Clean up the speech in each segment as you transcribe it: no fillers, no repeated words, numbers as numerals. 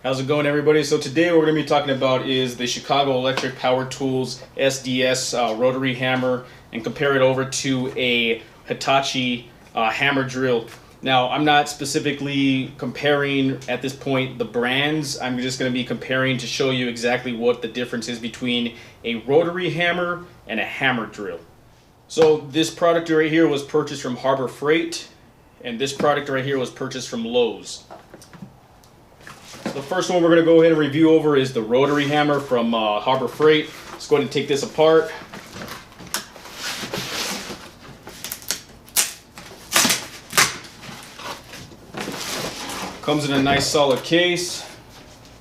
How's it going, everybody? So today what we're going to be talking about is the Chicago Electric Power Tools SDS rotary hammer and compare it over to a Hitachi hammer drill. Now, I'm not specifically comparing at this point the brands. I'm just going to be comparing to show you exactly what the difference is between a rotary hammer and a hammer drill. So this product right here was purchased from Harbor Freight, and this product right here was purchased from Lowe's. The first one we're going to go ahead and review over is the rotary hammer from Harbor Freight. Let's go ahead and take this apart. Comes in a nice solid case.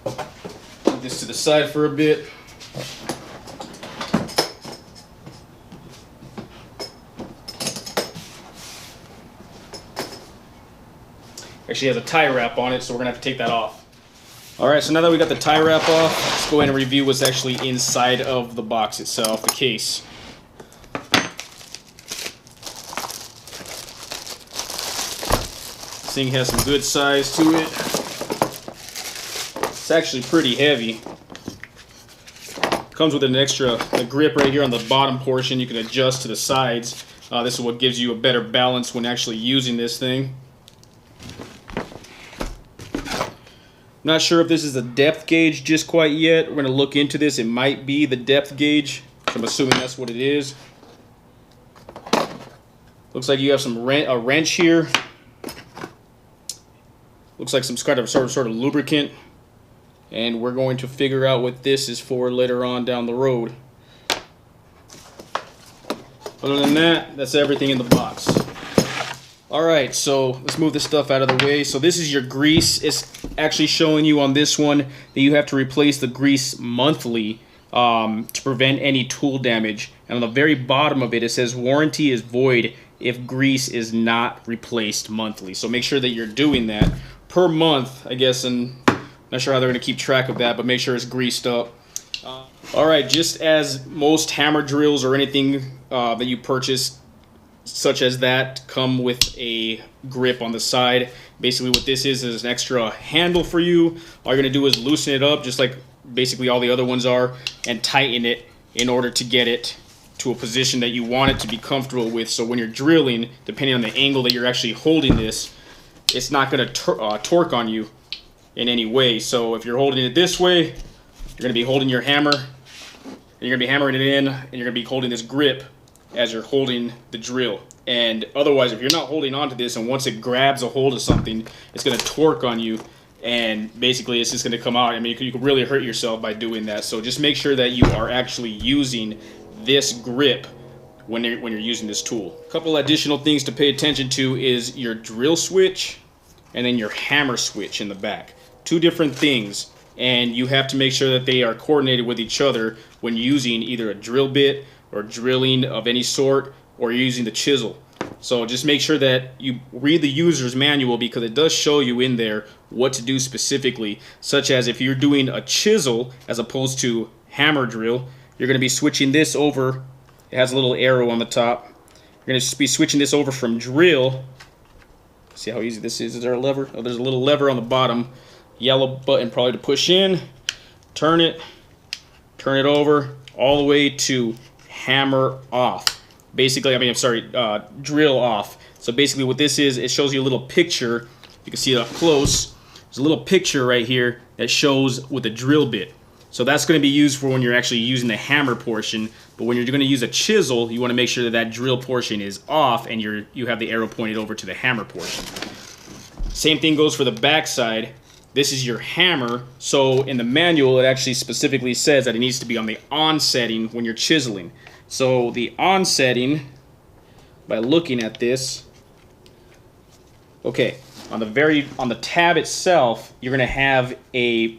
Put this to the side for a bit. Actually has a tie wrap on it, so we're going to have to take that off. Alright, so now that we got the tie wrap off, let's go ahead and review what's actually inside of the box itself, the case. This thing has some good size to it. It's actually pretty heavy. Comes with an extra grip right here on the bottom portion you can adjust to the sides. This is what gives you a better balance when actually using this thing. Not sure if this is a depth gauge just quite yet. We're going to look into this. It might be the depth gauge. I'm assuming that's what it is. Looks like you have a wrench here. Looks like some kind of sort of lubricant. And we're going to figure out what this is for later on down the road. Other than that, that's everything in the box. Alright, so let's move this stuff out of the way. So this is your grease. It's actually showing you on this one that you have to replace the grease monthly to prevent any tool damage. And on the very bottom of it, it says warranty is void if grease is not replaced monthly. So make sure that you're doing that per month, I guess, and not sure how they're going to keep track of that, but make sure it's greased up. Alright, just as most hammer drills or anything that you purchase such as that come with a grip on the side. Basically what this is an extra handle for you. All you're going to do is loosen it up just like basically all the other ones are and tighten it in order to get it to a position that you want it to be comfortable with. So when you're drilling, depending on the angle that you're actually holding this, it's not going to torque on you in any way. So if you're holding it this way, you're going to be holding your hammer, and you're going to be hammering it in, and you're going to be holding this grip as you're holding the drill. And otherwise, if you're not holding on to this, and once it grabs a hold of something, it's going to torque on you, and basically it's just going to come out. I mean, you could really hurt yourself by doing that. So just make sure that you are actually using this grip when you're using this tool. A couple additional things to pay attention to is your drill switch and then your hammer switch in the back. Two different things, and you have to make sure that they are coordinated with each other when using either a drill bit or drilling of any sort, or you're using the chisel. So just make sure that you read the user's manual, because it does show you in there what to do specifically, such as if you're doing a chisel as opposed to hammer drill, you're going to be switching this over. It has a little arrow on the top. You're going to be switching this over from drill. See how easy this is? Is there a lever? Oh, there's a little lever on the bottom. Yellow button probably to push in, turn it over, all the way to hammer off. Basically, drill off. So basically what this is, it shows you a little picture. You can see it up close. There's a little picture right here that shows with a drill bit. So that's going to be used for when you're actually using the hammer portion. But when you're going to use a chisel, you want to make sure that that drill portion is off and you have the arrow pointed over to the hammer portion. Same thing goes for the back side. This is your hammer. So in the manual, it actually specifically says that it needs to be on the on setting when you're chiseling. So the on setting, by looking at this, okay, on the tab itself, you're going to have a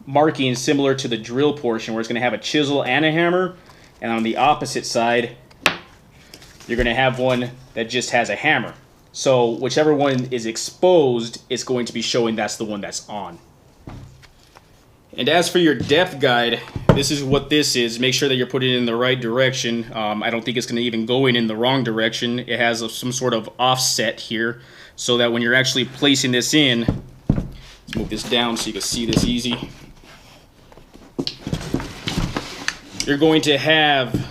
marking similar to the drill portion, where it's going to have a chisel and a hammer, and on the opposite side, you're going to have one that just has a hammer. So whichever one is exposed, it's going to be showing that's the one that's on. And as for your depth guide, this is what this is. Make sure that you're putting it in the right direction. I don't think it's going to even go in the wrong direction. It has some sort of offset here, so that when you're actually placing this in, Let's move this down so you can see this easy. You're going to have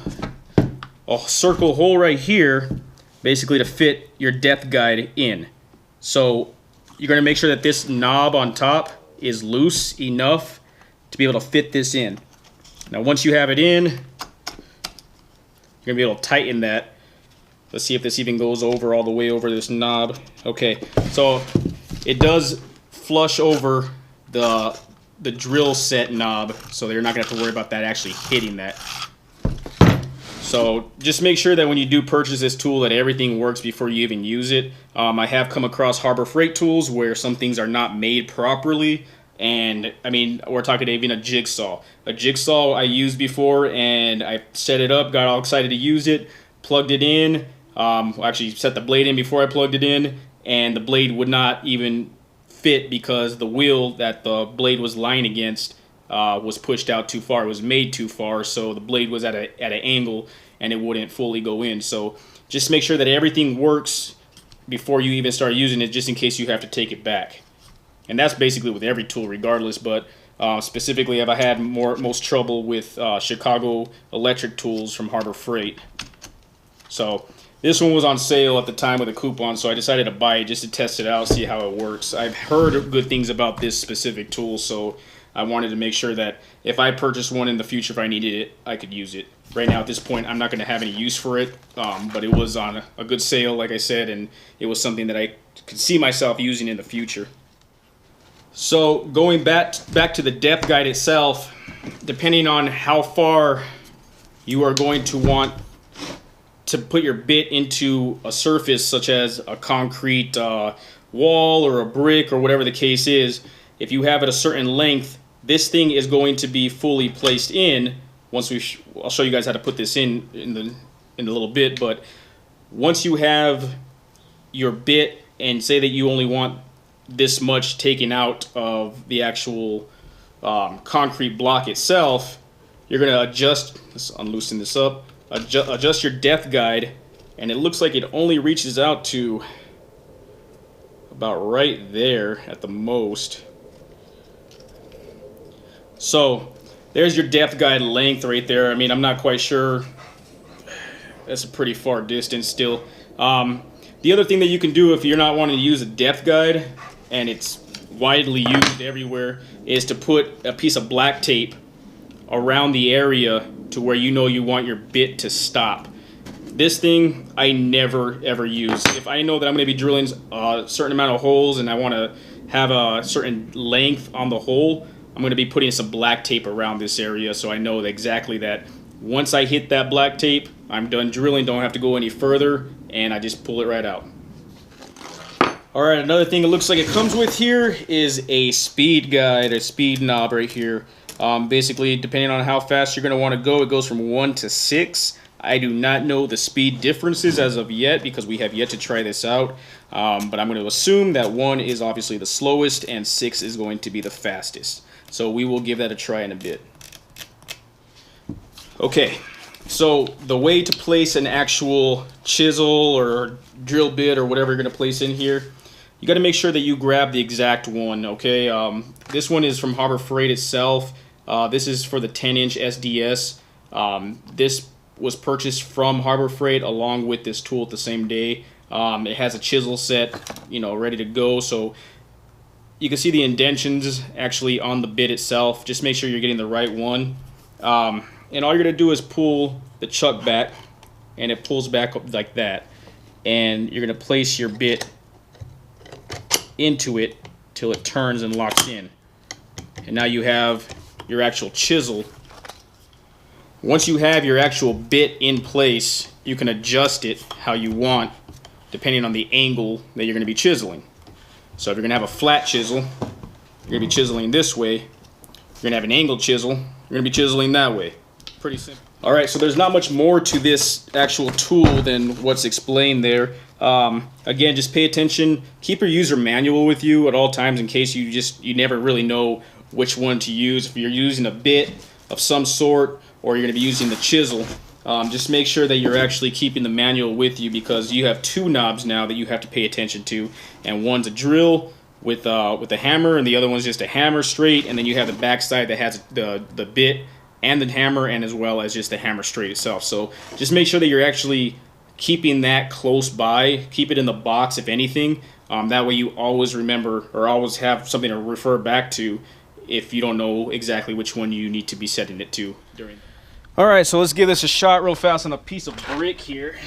a circle hole right here, basically to fit your depth guide in. So you're going to make sure that this knob on top is loose enough to be able to fit this in. Now once you have it in, you're going to be able to tighten that. Let's see if this even goes over all the way over this knob. Okay, so it does flush over the drill set knob, so you're not going to have to worry about that actually hitting that. So just make sure that when you do purchase this tool that everything works before you even use it. I have come across Harbor Freight tools where some things are not made properly, and I mean, we're talking even a jigsaw. A jigsaw I used before, and I set it up, got all excited to use it, plugged it in, actually set the blade in before I plugged it in, and the blade would not even fit because the wheel that the blade was lying against was pushed out too far. It was made too far, so the blade was at an angle and it wouldn't fully go in. So just make sure that everything works before you even start using it, just in case you have to take it back. And that's basically with every tool regardless, but specifically I've had most trouble with Chicago electric tools from Harbor Freight. So this one was on sale at the time with a coupon, so I decided to buy it just to test it out, see how it works. I've heard good things about this specific tool, so I wanted to make sure that if I purchased one in the future, if I needed it, I could use it. Right now at this point, I'm not going to have any use for it, but it was on a good sale, like I said, and it was something that I could see myself using in the future. So going back to the depth guide itself, depending on how far you are going to want to put your bit into a surface such as a concrete wall or a brick or whatever the case is, if you have it a certain length, this thing is going to be fully placed in. Once I'll show you guys how to put this in a little bit, but once you have your bit and say that you only want this much taken out of the actual concrete block itself, you're going to adjust, let's unloosen this up, adjust your depth guide, and it looks like it only reaches out to about right there at the most. So there's your depth guide length right there. I mean, I'm not quite sure. That's a pretty far distance still. The other thing that you can do if you're not wanting to use a depth guide, and it's widely used everywhere, is to put a piece of black tape around the area to where you know you want your bit to stop. This thing I never ever use. If I know that I'm going to be drilling a certain amount of holes and I want to have a certain length on the hole, I'm going to be putting some black tape around this area so I know exactly that once I hit that black tape, I'm done drilling, don't have to go any further, and I just pull it right out. Alright, another thing it looks like it comes with here is a speed guide, a speed knob right here. Basically, depending on how fast you're going to want to go, it goes from 1 to 6. I do not know the speed differences as of yet because we have yet to try this out. But I'm going to assume that 1 is obviously the slowest and 6 is going to be the fastest. So we will give that a try in a bit. Okay, so the way to place an actual chisel or drill bit or whatever you're going to place in here, you got to make sure that you grab the exact one, okay? This one is from Harbor Freight itself. This is for the 10-inch SDS. This was purchased from Harbor Freight along with this tool at the same day. It has a chisel set, you know, ready to go. So you can see the indentions actually on the bit itself. Just make sure you're getting the right one. And all you're going to do is pull the chuck back, and it pulls back up like that. And you're going to place your bit into it till it turns and locks in. And now you have your actual chisel. Once you have your actual bit in place, you can adjust it how you want depending on the angle that you're going to be chiseling. So if you're going to have a flat chisel, you're going to be chiseling this way. If you're going to have an angled chisel, you're going to be chiseling that way. Pretty simple. Alright, so there's not much more to this actual tool than what's explained there. Again, just pay attention. Keep your user manual with you at all times in case you never really know which one to use. If you're using a bit of some sort or you're going to be using the chisel, just make sure that you're actually keeping the manual with you because you have two knobs now that you have to pay attention to, and one's a drill with the hammer, and the other one's just a hammer straight, and then you have the back side that has the bit and the hammer, and as well as just the hammer straight itself. So just make sure that you're actually keeping that close by. Keep it in the box if anything. That way you always remember or always have something to refer back to if you don't know exactly which one you need to be setting it to during. All right, so let's give this a shot real fast on a piece of brick here.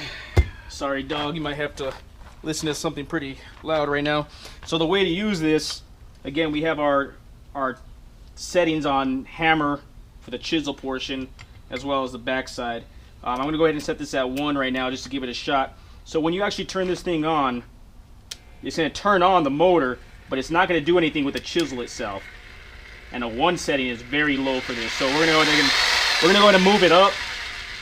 Sorry, dog, you might have to listen to something pretty loud right now. So the way to use this, again, we have our settings on hammer for the chisel portion as well as the back side. I'm going to go ahead and set this at 1 right now just to give it a shot. So when you actually turn this thing on, it's going to turn on the motor, but it's not going to do anything with the chisel itself. And a 1 setting is very low for this. So we're going to go ahead and move it up.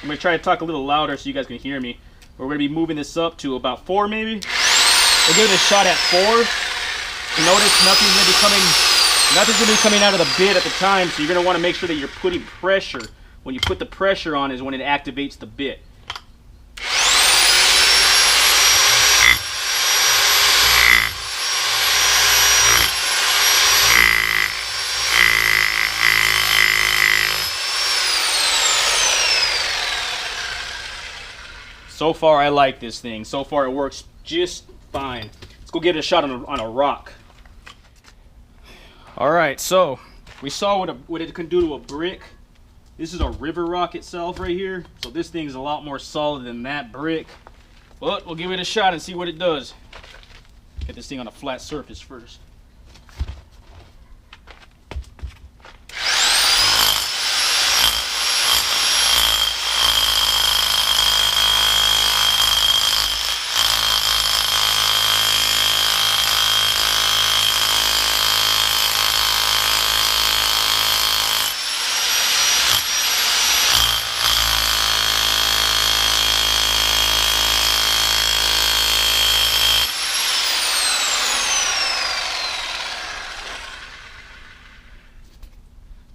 I'm going to try to talk a little louder so you guys can hear me. We're going to be moving this up to about 4 maybe. We'll give it a shot at 4. Notice nothing's going to be coming out of the bit at the time, so you're going to want to make sure that you're putting pressure. When you put the pressure on is when it activates the bit. So far I like this thing. So far it works just fine. Let's go give it a shot on a rock. Alright, so we saw what it can do to a brick. This is a river rock itself right here. So this thing's a lot more solid than that brick. But we'll give it a shot and see what it does. Get this thing on a flat surface first.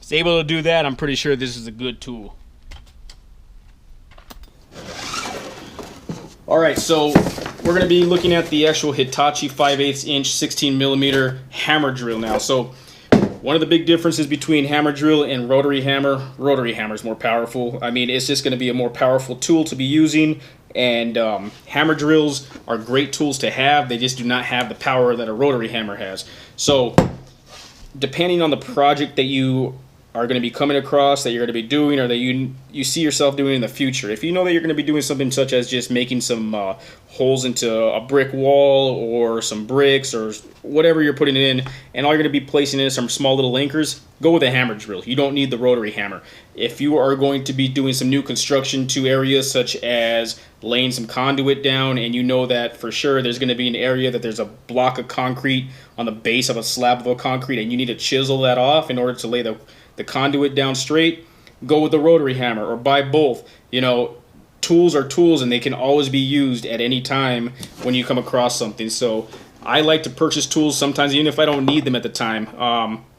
It's able to do that, I'm pretty sure this is a good tool. Alright, so we're going to be looking at the actual Hitachi 5/8 inch 16mm hammer drill now. So one of the big differences between hammer drill and rotary hammer is more powerful. I mean, it's just going to be a more powerful tool to be using, and hammer drills are great tools to have. They just do not have the power that a rotary hammer has. So depending on the project that you are going to be coming across, that you're going to be doing, or that you see yourself doing in the future. If you know that you're going to be doing something such as just making some holes into a brick wall or some bricks or whatever you're putting in, and all you're going to be placing in is some small little anchors, go with a hammer drill. You don't need the rotary hammer. If you are going to be doing some new construction to areas such as laying some conduit down, and you know that for sure there's going to be an area that there's a block of concrete on the base of a slab of a concrete, and you need to chisel that off in order to lay the conduit down straight, go with the rotary hammer or buy both. You know, tools are tools and they can always be used at any time when you come across something. So I like to purchase tools sometimes even if I don't need them at the time.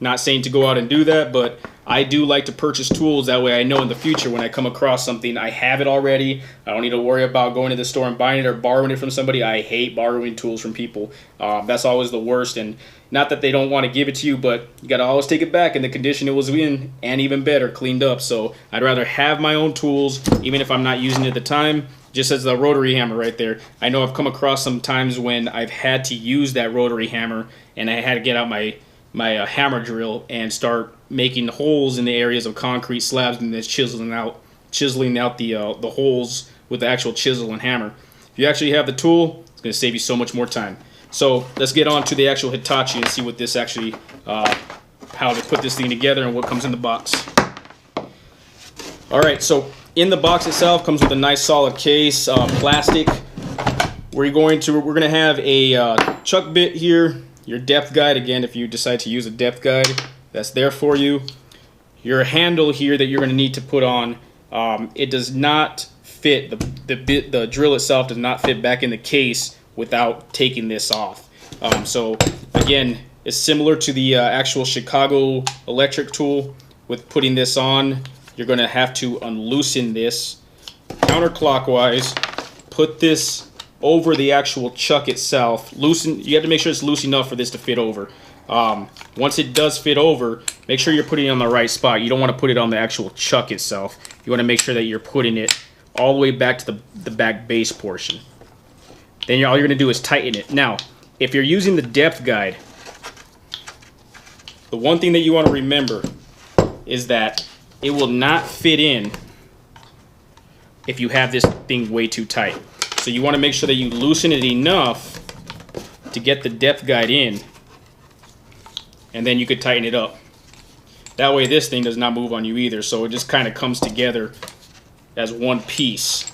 Not saying to go out and do that, but I do like to purchase tools. That way I know in the future when I come across something, I have it already. I don't need to worry about going to the store and buying it or borrowing it from somebody. I hate borrowing tools from people. That's always the worst. And not that they don't want to give it to you, but you got to always take it back in the condition it was in, and even better, cleaned up. So I'd rather have my own tools, even if I'm not using it at the time. Just as the rotary hammer right there. I know I've come across some times when I've had to use that rotary hammer, and I had to get out my hammer drill and start making holes in the areas of concrete slabs, and then chiseling out the holes with the actual chisel and hammer. If you actually have the tool, it's going to save you so much more time. So let's get on to the actual Hitachi and see what this actually, how to put this thing together and what comes in the box. All right, so in the box itself comes with a nice solid case, plastic. We're going to have a chuck bit here, your depth guide. Again, if you decide to use a depth guide, that's there for you. Your handle here that you're going to need to put on. It does not fit, the drill itself does not fit back in the case without taking this off. So again, it's similar to the actual Chicago electric tool. With putting this on, you're going to have to unloosen this counterclockwise, put this over the actual chuck itself. You have to make sure it's loose enough for this to fit over. Once it does fit over, make sure you're putting it on the right spot. You don't want to put it on the actual chuck itself. You want to make sure that you're putting it all the way back to the back base portion. Then all you're going to do is tighten it. Now, if you're using the depth guide, the one thing that you want to remember is that it will not fit in if you have this thing way too tight. So you want to make sure that you loosen it enough to get the depth guide in, and then you could tighten it up. That way this thing does not move on you either, so it just kind of comes together as one piece.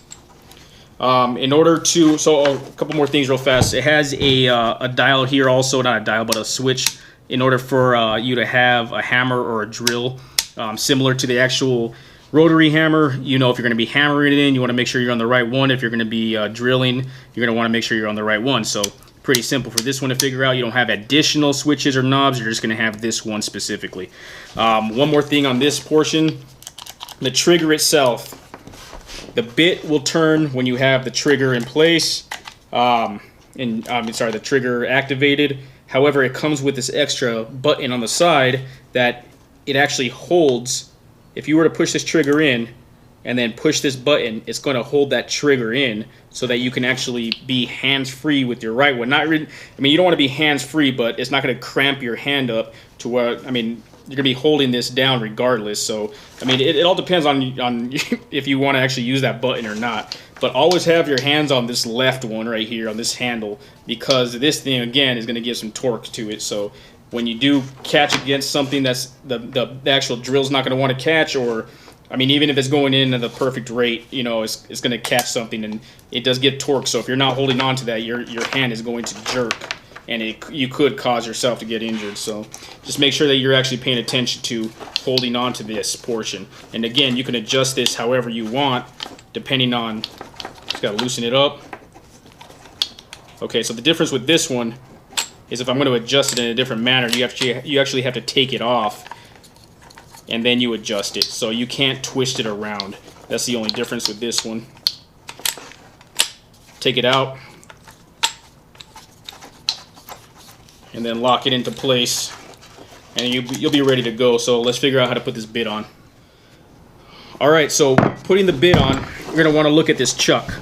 In order to, so a couple more things real fast. It has a dial here also, not a dial, but a switch in order for you to have a hammer or a drill similar to the actual rotary hammer. You know, if you're going to be hammering it in, you want to make sure you're on the right one. If you're going to be drilling, you're going to want to make sure you're on the right one. So pretty simple for this one to figure out. You don't have additional switches or knobs. You're just going to have this one specifically. One more thing on this portion, the trigger itself. The bit will turn when you have the trigger in place, the trigger activated. However, it comes with this extra button on the side that it actually holds. If you were to push this trigger in and then push this button, it's going to hold that trigger in so that you can actually be hands-free with your right one. Not really, I mean, you don't want to be hands-free, but it's not going to cramp your hand up to where, I mean, you're going to be holding this down regardless. So, I mean, it all depends on if you want to actually use that button or not. But always have your hands on this left one right here, on this handle, because this thing, again, is going to give some torque to it. So when you do catch against something that's the actual drill's not going to want to catch, or, I mean, even if it's going in at the perfect rate, you know, it's going to catch something, and it does get torque. So if you're not holding on to that, your hand is going to jerk, and you could cause yourself to get injured. So just make sure that you're actually paying attention to holding on to this portion. And again, you can adjust this however you want, depending on, just gotta loosen it up. Okay, so the difference with this one is if I'm going to adjust it in a different manner, you actually have to take it off, and then you adjust it. So you can't twist it around. That's the only difference with this one. Take it out, and then lock it into place, and you'll be ready to go. So let's figure out how to put this bit on. Alright, so putting the bit on, you're going to want to look at this chuck.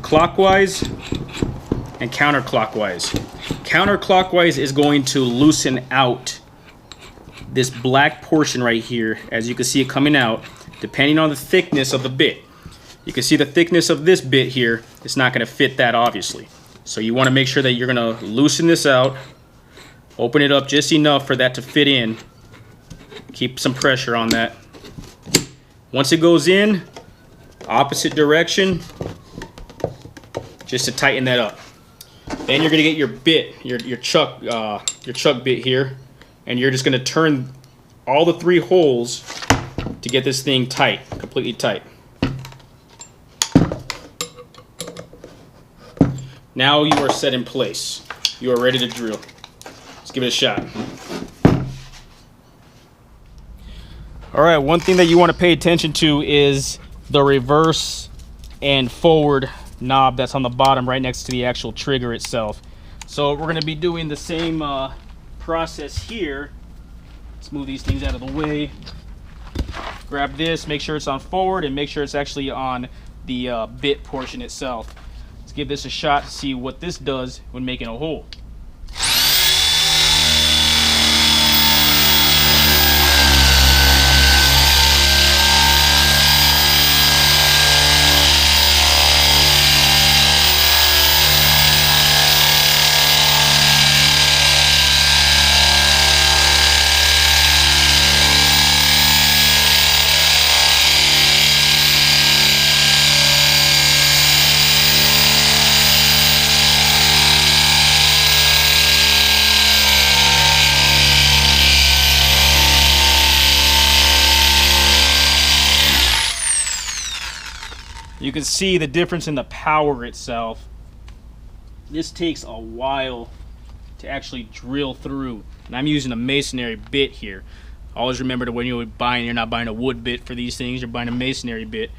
Clockwise and counterclockwise. Counterclockwise is going to loosen out this black portion right here, as you can see it coming out, depending on the thickness of the bit. You can see the thickness of this bit here, it's not going to fit that, obviously. So you want to make sure that you're going to loosen this out, open it up just enough for that to fit in. Keep some pressure on that. Once it goes in, opposite direction, just to tighten that up. Then you're going to get your bit, your chuck bit here, and you're just going to turn all the 3 holes to get this thing tight, completely tight. Now you are set in place. You are ready to drill. Let's give it a shot. Alright, one thing that you want to pay attention to is the reverse and forward knob that's on the bottom right next to the actual trigger itself. So we're going to be doing the same process here. Let's move these things out of the way. Grab this, make sure it's on forward, and make sure it's actually on the bit portion itself. Let's give this a shot to see what this does when making a hole. You can see the difference in the power itself. This takes a while to actually drill through, and I'm using a masonry bit here. Always remember that when you're buying, you're not buying a wood bit for these things, you're buying a masonry bit.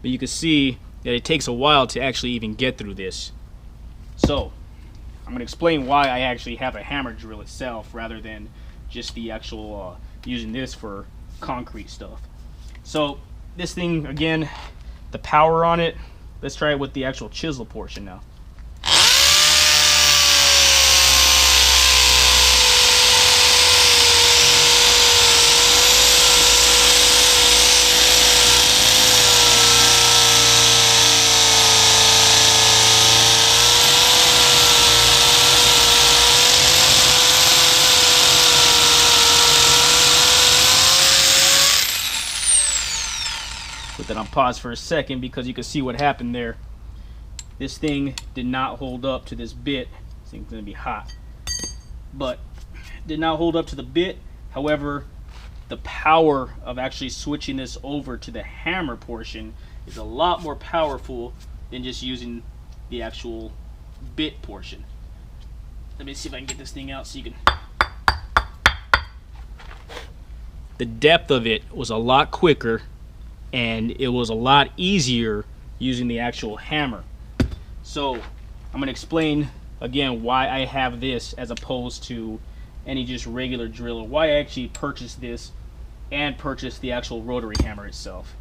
But you can see that it takes a while to actually even get through this. So I'm going to explain why I actually have a hammer drill itself rather than just the actual using this for concrete stuff. So this thing, again, the power on it, let's try it with the actual chisel portion now. Put that on pause for a second because you can see what happened there. This thing did not hold up to this bit. This thing's gonna be hot, but did not hold up to the bit. However, the power of actually switching this over to the hammer portion is a lot more powerful than just using the actual bit portion. Let me see if I can get this thing out so you can. The depth of it was a lot quicker, and it was a lot easier using the actual hammer. So I'm going to explain again why I have this as opposed to any just regular drill, or why I actually purchased this and purchased the actual rotary hammer itself.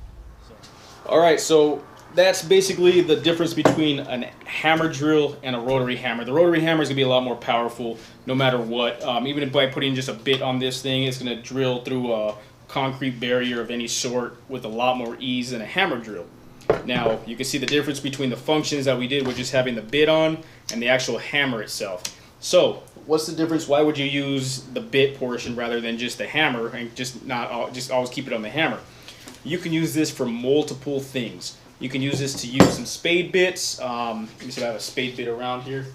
Alright, so that's basically the difference between a hammer drill and a rotary hammer. The rotary hammer is going to be a lot more powerful no matter what. Even by putting just a bit on this thing, it's going to drill through a concrete barrier of any sort with a lot more ease than a hammer drill. Now you can see the difference between the functions that we did with just having the bit on and the actual hammer itself. So what's the difference? Why would you use the bit portion rather than just the hammer and just always keep it on the hammer? You can use this for multiple things. You can use this to use some spade bits. Let me see if I have a spade bit around here.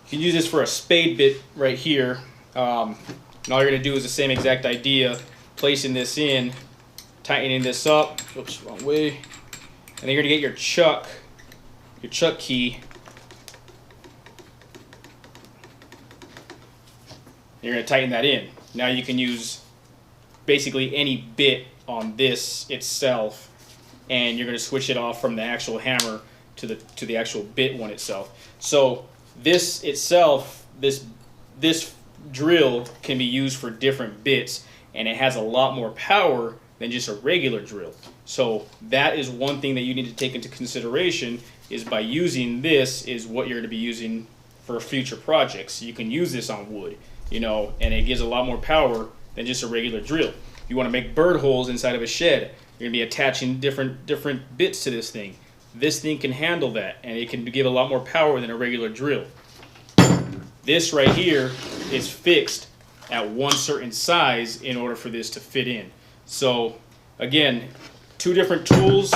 You can use this for a spade bit right here. And all you're going to do is the same exact idea, placing this in, tightening this up, oops, wrong way, and then you're going to get your chuck key. You're going to tighten that in. Now you can use basically any bit on this itself, and you're going to switch it off from the actual hammer to the actual bit one itself. So this itself, this drill can be used for different bits, and it has a lot more power than just a regular drill. So that is one thing that you need to take into consideration, is by using this is what you're going to be using for future projects. You can use this on wood, you know, and it gives a lot more power than just a regular drill. You want to make bird holes inside of a shed, you're going to be attaching different bits to this thing. This thing can handle that, and it can give a lot more power than a regular drill. This right here is fixed at one certain size in order for this to fit in. So again, two different tools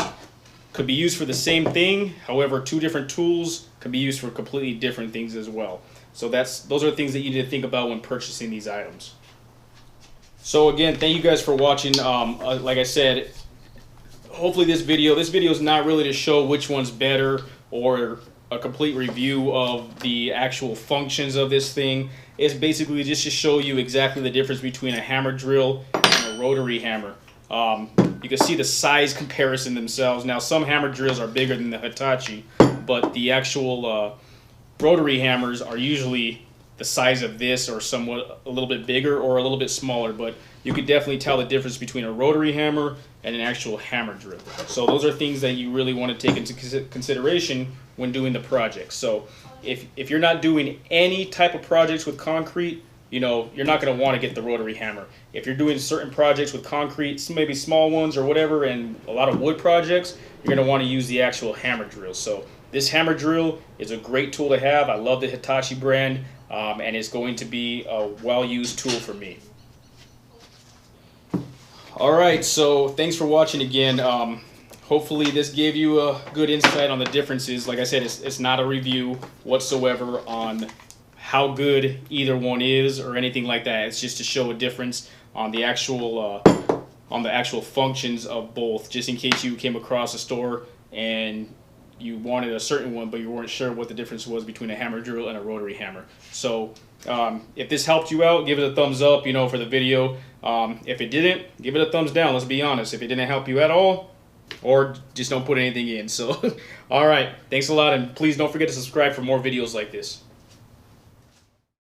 could be used for the same thing. However, two different tools could be used for completely different things as well. So those are things that you need to think about when purchasing these items. So again, thank you guys for watching. Like I said, hopefully this video is not really to show which one's better or a complete review of the actual functions of this thing. It's basically just to show you exactly the difference between a hammer drill and a rotary hammer. You can see the size comparison themselves. Now some hammer drills are bigger than the Hitachi, but the actual rotary hammers are usually the size of this, or somewhat a little bit bigger or a little bit smaller, but you could definitely tell the difference between a rotary hammer and an actual hammer drill. So those are things that you really want to take into consideration when doing the project. So if you're not doing any type of projects with concrete, you know, you're not going to want to get the rotary hammer. If you're doing certain projects with concrete, maybe small ones or whatever, and a lot of wood projects, you're going to want to use the actual hammer drill. So this hammer drill is a great tool to have. I love the Hitachi brand, and it's going to be a well-used tool for me. Alright, so thanks for watching again. Hopefully this gave you a good insight on the differences. Like I said, it's not a review whatsoever on how good either one is or anything like that. It's just to show a difference on the actual functions of both, just in case you came across a store and you wanted a certain one, but you weren't sure what the difference was between a hammer drill and a rotary hammer. So if this helped you out, give it a thumbs up, you know, for the video. If it didn't, give it a thumbs down. Let's be honest. If it didn't help you at all, or just don't put anything in. So, all right. Thanks a lot, and please don't forget to subscribe for more videos like this.